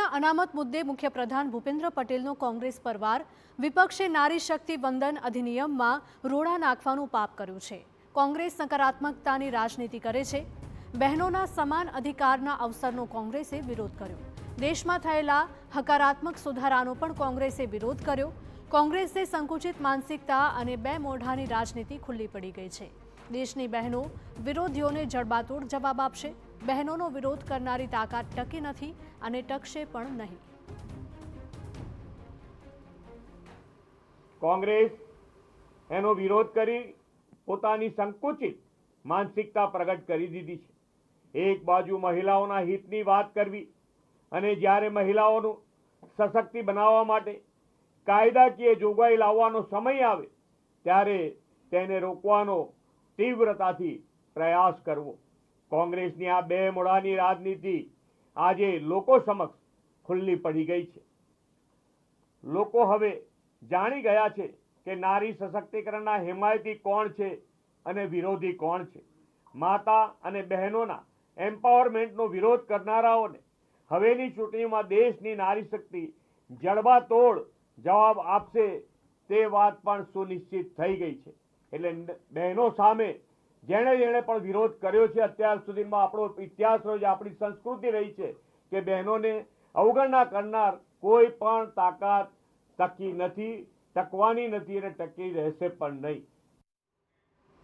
રાજ્યના અનામત મુદ્દે મુખ્યપ્રધાન ભૂપેન્દ્ર પટેલનો કોંગ્રેસ પરવાર વિપક્ષે નારી શક્તિ વંદન અધિનિયમમાં રોડા નાખવાનું પાપ કર્યું છે। કોંગ્રેસ નકારાત્મકતાની રાજનીતિ કરે છે। બહેનોના સમાન અધિકારના અવસરનો કોંગ્રેસે વિરોધ કર્યો। દેશમાં થયેલા હકારાત્મક સુધારાનો પણ કોંગ્રેસે વિરોધ કર્યો। કોંગ્રેસે સંકુચિત માનસિકતા અને બે મોઢાની રાજનીતિ ખુલ્લી પડી ગઈ છે। દેશની બહેનો વિરોધીઓને જડબાતોડ જવાબ આપશે। બહેનોનો વિરોધ કરનારી તાકાત ટકી નથી અને ટકશે પણ નહીં। કોંગ્રેસ એનો વિરોધ કરી પોતાની સંકુચિત માનસિકતા પ્રગટ કરી દીધી છે। એક બાજુ મહિલાઓના હિતની વાત કરવી અને જ્યારે મહિલાઓનું સશક્તિ બનાવવા માટે કાયદાકીય જોગવાઈ લાવવાનો સમય આવે ત્યારે તેને રોકવાનો તીવ્રતાથી પ્રયાસ કરવો। કોંગ્રેસની આ બે મોઢાની રાજનીતિ આજે લોકો સમક્ષ ખુલ્લી પડી ગઈ છે। લોકો હવે જાણી ગયા છે કે નારી સશક્તિકરણના હિમાયતી કોણ છે અને વિરોધી કોણ છે। માતા અને બહેનોના એમ્પાવરમેન્ટનો વિરોધ કરનારાઓને હવેની ચૂંટણીમાં દેશની નારી શક્તિ જડબાતોડ જવાબ આપશે તે વાત પણ સુનિશ્ચિત થઈ ગઈ છે। એટલે બહેનો સામે જેણે પણ વિરોધ કર્યો છે, અત્યાર સુધીમાં આપણો ઇતિહાસ રહ્યો છે, આપણી સંસ્કૃતિ રહી છે કે બહેનોને અવગણના કરનાર કોઈ પણ તાકાત ટકી નથી, ટકવાની નથી અને ટકી રહેશે પણ નહીં।